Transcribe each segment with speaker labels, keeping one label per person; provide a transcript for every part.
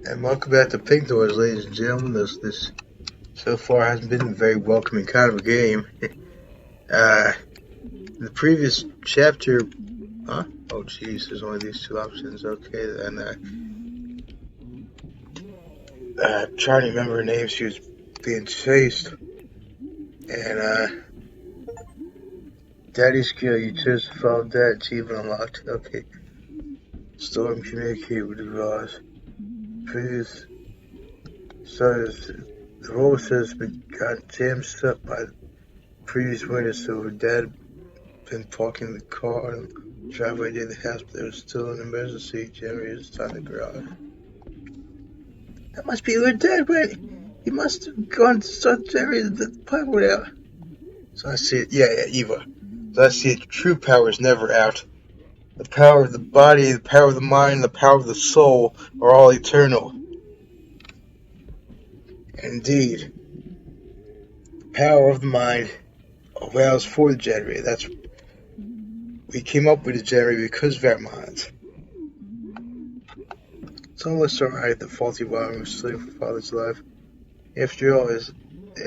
Speaker 1: And welcome back to Pink Doors, ladies and gentlemen. This so far hasn't been a very welcoming kind of a game. In the previous chapter, huh? Oh, jeez, there's only these two options. Okay, then trying to remember her name. She was being chased, and Daddy's kill. You chose to follow Dad. Achievement unlocked. Okay. Storm communicate with the Ross. Previous starters. The role says got jammed up by the previous winner, so her dad been parking the car in the driveway near the house, but there was still an emergency generator inside the garage. That must be where Dad went. He must have gone to start the generator. The pipe went out. So I see it. Yeah, Eva. So I see it. True power is never out. The power of the body, the power of the mind, the power of the soul are all eternal. Indeed, the power of the mind allows for the generator. We came up with the generator because of our minds. Some of us are the faulty wiring was slave for father's life. After all,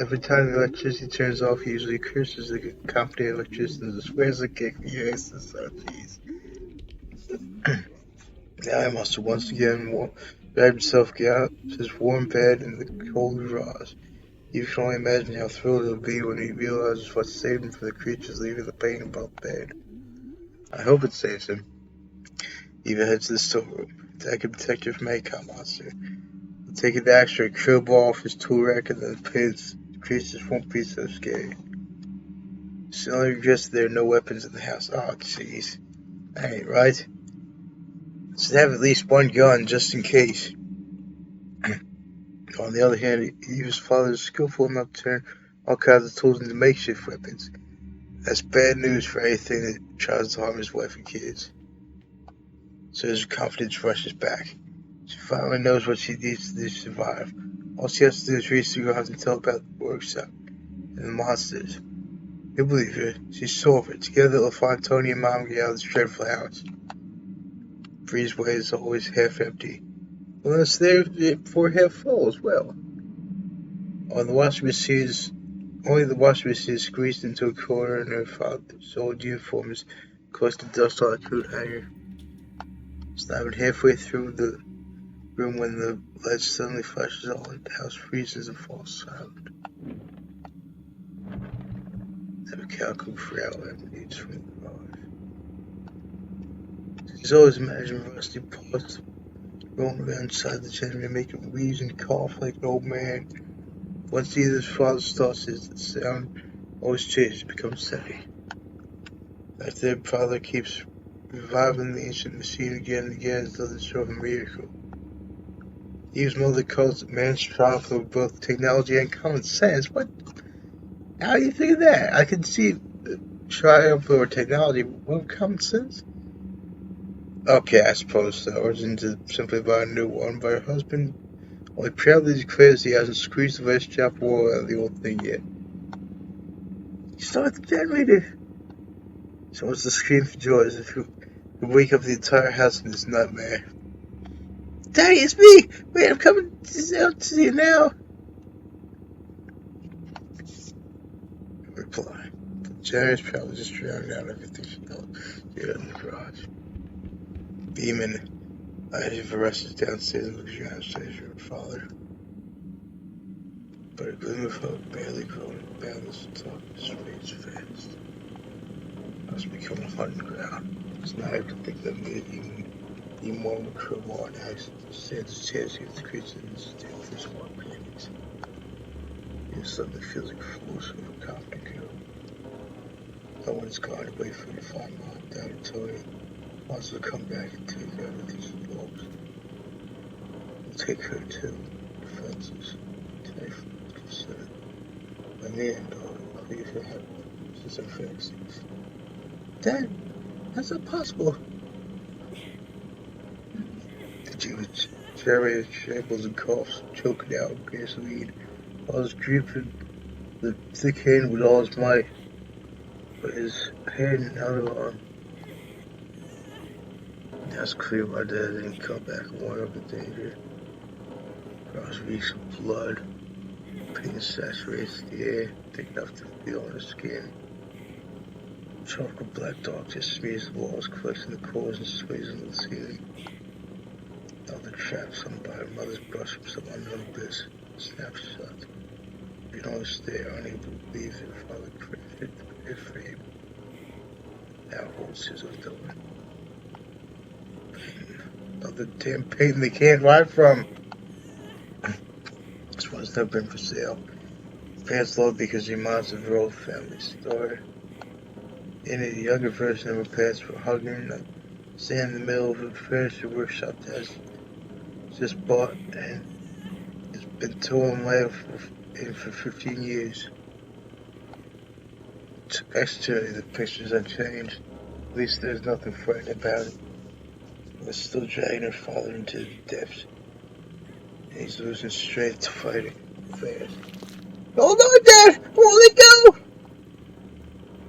Speaker 1: every time the electricity turns off, he usually curses the company electrician and swears a kick. Yes, so jeez. Now I must have once again dragged himself out of his warm bed in the cold garage. You can only imagine how thrilled he'll be when he realizes what saved him from the creatures leaving the pain above the bed. I hope it saves him. Eva heads to the storeroom. Detective Detective from Maycom Monster. Taking the extra crowbar off his tool rack and then pins the creatures won't be so scary. She only regrets there are no weapons in the house. Oh, jeez. That ain't right. Should have at least one gun just in case. On the other hand, Eva's father is skillful enough to turn all kinds of tools into makeshift weapons. That's bad news for anything that tries to harm his wife and kids. So his confidence rushes back. She finally knows what she needs to survive. All she has to do is reach the grounds and tell about the workshop and the monsters. He'll believe her. She's sober. Together they'll find Tony and Mom and get out of this dreadful house. Breezeway is always half empty. Unless they're for half full as well. On the washing machines, only the washing machine is squeezed into a corner and her father's old uniform is close to dust on a coat hanger. It's not even halfway through the room when the light suddenly flashes on. The house freezes and falls silent. The mechanical growl emanates from the garage. She's always imagined Rusty paws rolling around inside the generator, making wheeze and cough like an old man. Once either his father starts it, the sound always changes, becomes steady. That their father keeps reviving the ancient machine again and again until they show a miracle. Eve's mother calls it man's triumph over both technology and common sense. What? How do you think of that? I can see triumph over technology, but common sense? Okay, I suppose so. Origin to simply buy a new one, but her husband only proudly declares he hasn't squeezed the last drop of oil out of the old thing yet. Start the generator! So what's the scream for joy as if you wake up the entire house in this nightmare. Daddy, it's me! Wait, I'm coming out to you now! Reply. The generator's probably just drowning out everything she knows here in the garage. Beeman Ivy rushes downstairs and looks around straight for her father. But a glimmer of hope, barely growing boundless on top of his rage fast. I was becoming hunting ground. It's not able to think that me even one with crowbar and axe stands a chance against the creature and steal for small pennies. He suddenly feels explosive and confident girl. No one's gone away for the 5 mile down until he wants to come back and take everything she loves. We'll take her too. Defenses. Knife. Consider. In the end, I'll leave her head since her fantasies. Dad, how's that possible? The Jewish generator shambles and coughs, choking out gasoline, while his gripping the thick hand with all his might. But his hand and other arm. That's clear my dad didn't come back and warn of the danger. Gross reeks of blood. Pain saturates the air, thick enough to feel on the skin. Chocolate black dog just smears the walls, collecting the cores and sways into the ceiling. Another trap, some by her mother's brush from some unknown abyss. Snapshot. You don't stare, unable to believe that her father crafted the frame. Now holds his own door. Pain. Another damn pain they can't ride from. This one's never been for sale. Parents love because he reminds of her old family story. In it, the younger version of her parents were hugging, standing in the middle of a furniture workshop that's just bought and has been torn life in for 15 years. Externally, the picture's unchanged. At least there's nothing frightening about it. But still dragging her father into the depths. And he's losing strength to fight it fast. Hold on, Dad! I won't let go!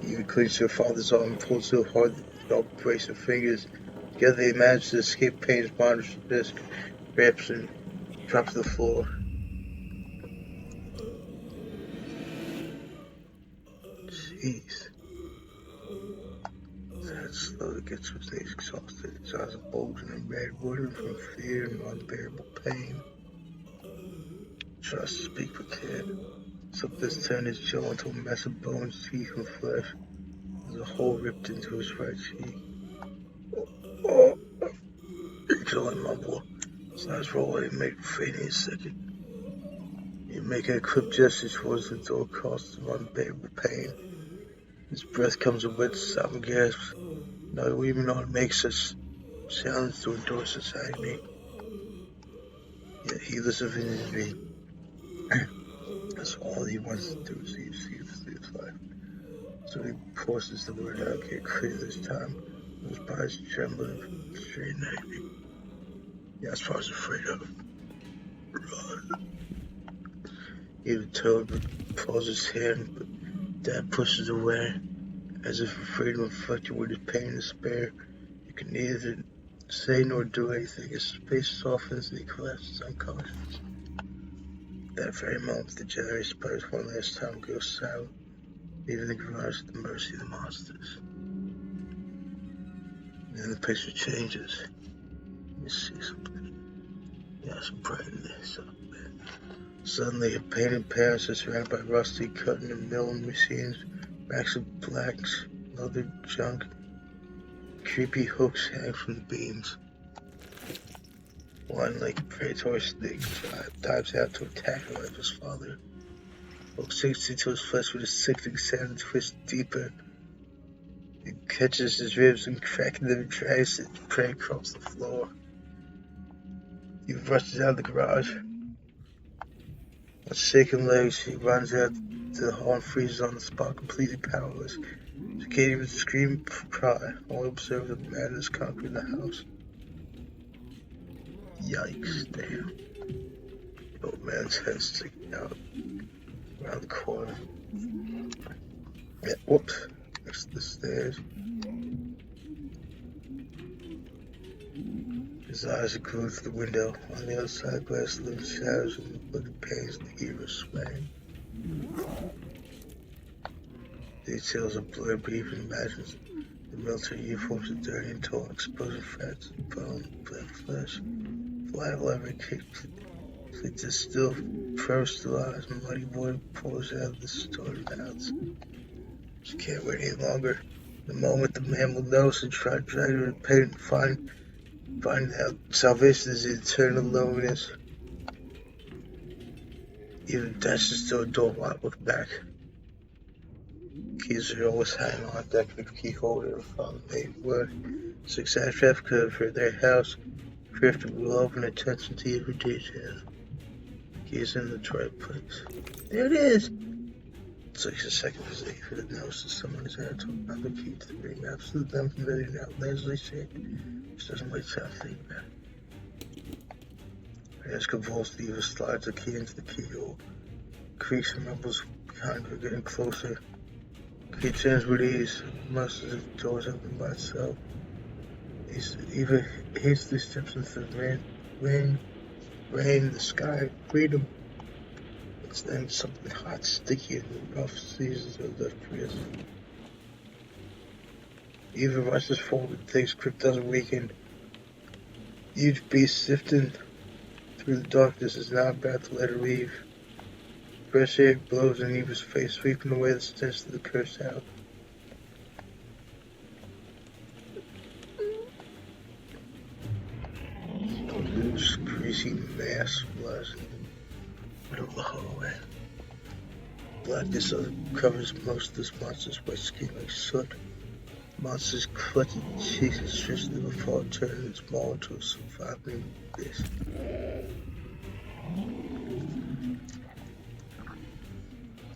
Speaker 1: He even clings to her father's arm and pulls so hard that the dog breaks her fingers. Together they manage to escape Pain's monstrous disc, grabs and drops to the floor. Jeez. Sad slowly gets to his knees exhausted. His eyes are bulging and red, watering from fear and unbearable pain. Tries to speak but can't. Something's turned his jaw into a mess of bones, teeth, and flesh. There's a hole ripped into his right cheek. Oh, he can only mumble. His eyes roll away and make fainting a second. He makes a quick gesture towards the door, causing of unbearable pain. His breath comes in wet, sobbing gasps. No, we even know it makes us sounds to endure society. Yet heedless of his injury, that's all he wants to do is save his life. So he forces the word out, get clear this time. His body's trembling, straight and angry. Yeah, that's what I was afraid of. Run. Even Toad pulls his hand, but Dad pushes away, as if afraid to inflict with his pain and despair. He can neither say nor do anything. His face softens and he collapses unconscious. That very moment, the generator spiders one last time goes silent, leaving the garage at the mercy of the monsters. And then the picture changes. You see something. Yeah, some brightness up there. Suddenly, a painted parents is surrounded by rusty cutting and milling machines, racks of blacks, leather junk. Creepy hooks hang from the beams. One, like a predatory snake, dives out to attack her like his father. Hook sinks into his flesh with a sickening sound and twists deeper. It catches his ribs and cracking them and drags it prey across the floor. He rushes out of the garage. With shaking legs, he runs out to the hall and freezes on the spot, completely powerless. She can't even scream or cry, only observe the madness conquering the house. Yikes, damn. The old man's head sticking out around the corner. Yeah, whoops, next to the stairs. His eyes are glued to the window. On the other side, glass living shadows and the bloody pains and the heat of sweating. Details of blurred, but even imagines the military uniforms are dirty and torn, exposing fragments of bone, black flesh. Flat leather kicked to still froze to eyes, and muddy water pours out of the distorted mouths. She can't wait any longer. The moment the man will notice and try to drag her in pain and find out salvation is the eternal loneliness. Even dashes to a door won't look back. Keys are always hanging on a decorative key holder from the wood. 6 traffic code for their house, drifted with love and attention to every detail. Keys in the right place. There it is! It takes a second for Xavier to notice that someone is there talking about the key to the ring. Absolute them familiar now. Leslie said, which doesn't wait time to think about it. Her hands convulsed, Eva slides the key into the keyhole. Creaks and rumbles behind her, getting closer. Key turns with ease. Most of the doors open by itself. Eva hastily steps into the rain. Rain, the sky, freedom. It's then something hot, sticky, and the rough seasons of the prison. Even rushes forward, thinks grip doesn't weaken. Huge beast sifting through the darkness is now about to let her leave. Fresh air blows in Eva's face, sweeping away the stench of the cursed house. A loose, greasy mass lies in the middle of the hallway. Blackness covers most of this monster's white skin like soot. The monster's clutching cheeks and stretched to the fall, turning its maw into a surviving abyss.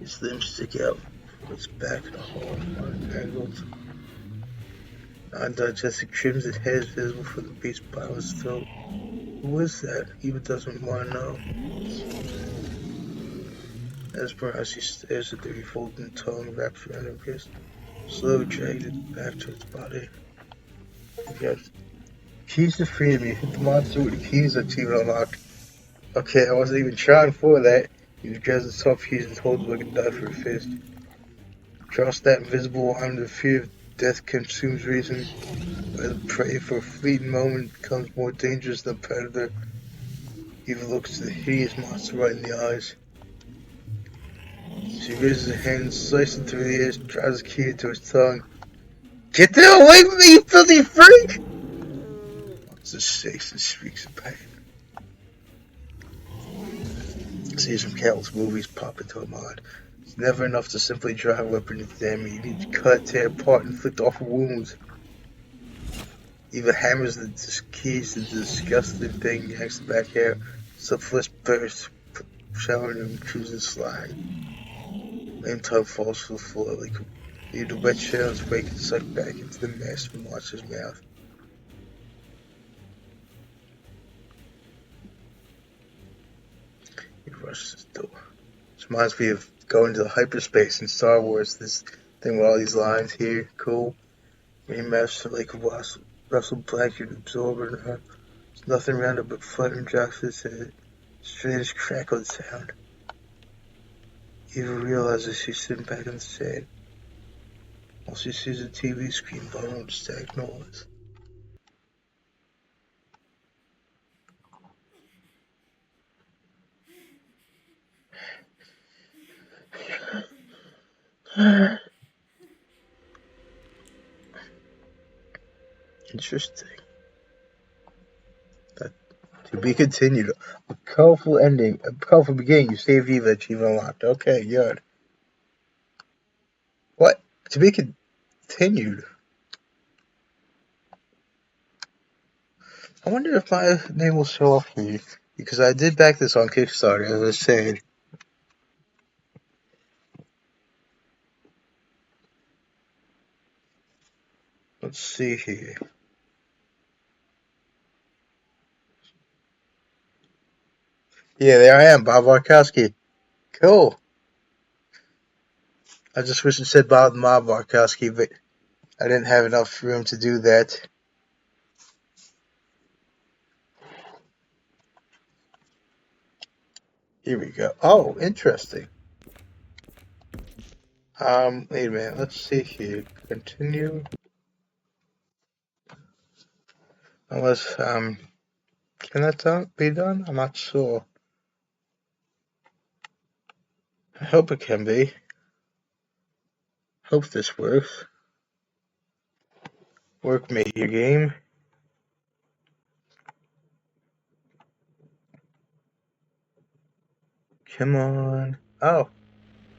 Speaker 1: Its limbs stick out from its back in a horrifying angled. Undigested crimson head is visible from the beast's bottomless throat. Who is that? Eva doesn't want to know. As she stares at the refolding tongue wrapped around her wrist, slowly dragging it back to its body. Yes. Keys to freedom. You hit the monster with the keys achievement unlocked. Okay, I wasn't even trying for that. You grabs the soft keys and holds it like a knife for a fist. Cross that invisible line, the fear of death consumes reason. Where the prey for a fleeting moment becomes more dangerous than a predator. Eva looks the hideous monster right in the eyes. She raises her hand, slicing through the air, drives the key into his tongue. Get that away from me, you filthy freak! The monster shakes and shrieks in pain. Scenes from countless movies pop into her mind. It's never enough to simply drive a weapon into the enemy. You need to cut, tear apart, and inflict awful wounds. Eva hammers the keys to the disgusting thing, yanks the back hair. Some flesh bursts, showering him crimson slide. Lame tongue falls to the floor like the wet shells break and suck back into the massive monster's mouth. He rushes the door. This reminds me of going to the hyperspace in Star Wars. This thing with all these lines here, cool. Remaster like a Russell blanket absorbing her. There's nothing around her but fluttering drops of his head. Strange crackling sound. Eva realizes she's sitting back in the sand. All she sees is a TV screen bubbling with static noise. Interesting. That to be continued. A colorful ending. A colorful beginning. You save Eva, achievement unlocked. Okay, good. What? To be continued. I wonder if my name will show up here. Because I did back this on Kickstarter, as I said. Let's see here. Yeah, there I am, Bob Warkowski. Cool. I just wish it said Bob the Mob Warkowski, but I didn't have enough room to do that. Here we go. Oh, interesting. Wait a minute. Let's see here. Continue. Unless, can that be done? I'm not sure. I hope it can be. Hope this works. Work me your game. Come on. Oh,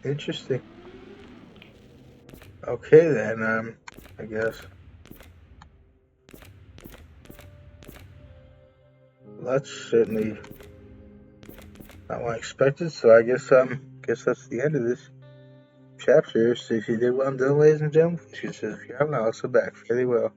Speaker 1: interesting. Okay then, I guess. That's certainly not what I expected, so I guess that's the end of this chapter. So if you did what I'm doing, ladies and gentlemen, please consider subscribing. I'll also back fairly well.